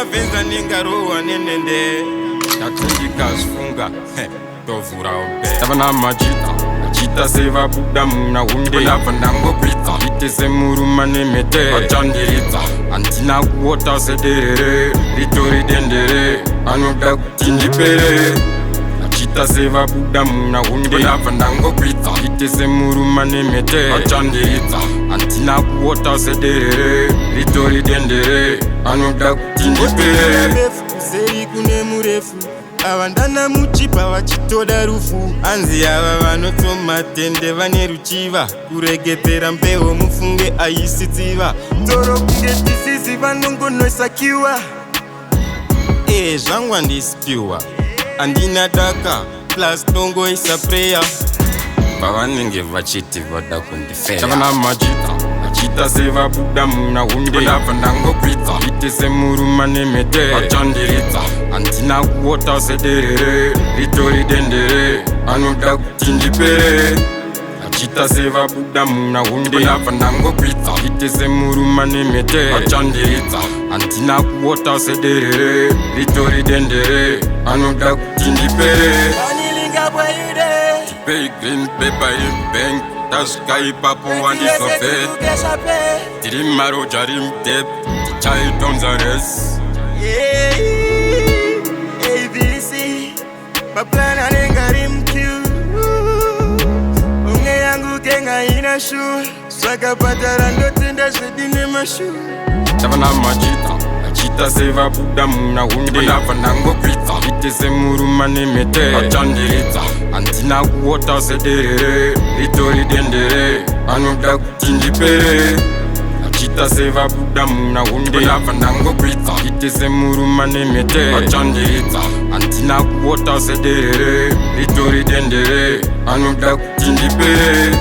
mavenza nengarohwa nenende tatindikazifunga tovhura ube tava namachita achita sevabuda muna hunde ndabva ndangopita ite semuruma nemhete vachandiridza handina kuota sederere ritori dendere anoda kuti ndipere achita sevabuda muna hunde ndabva ndangopita ite semuruma nemhete vachandiridza handina kuota sederere ritori dendere anoda kuti ndipere seri kune murefu avandana muchipa vachitoda rufu anzi ava vanotomatende vane ruchiva kuregetera mbeu mufunge aisitsiva toro kunge tisizi vanongonosakiwa zvangu handisipiwa handina daka plus tongoisa preya pavanenge vachiti vada kundifera tavana machita achita sevabuda muna hunde ndabva ndangopita ite semuruma nemhete vachandiridza handina kuota sederere ritori dendere anoda kuti ndipere achita sevabuda muna hunde ndabva ndangopita ite semuruma nemhete vachandiridza handina kuota sederere ritori dendere anoda kuti ndipere tipei green paper inbank tasvikaipapo wandisofe tiri maroja rimudep tichaidonza res abc maplan anenga rimq unge yangu kenga ina shu svakapatara ndotenda zvedine mashu tava namachita achita sevabuda muna hunde ndabva ndangopita ite semuruma nemhete vachandiridza handina kuota sederere ritori dendere anoda kuti ndipere achita sevabuda muna hunde ndabva ndangopita ite semuruma nemhete vachandiridza handina kuota sederere ritori dendere anoda kuti ndipere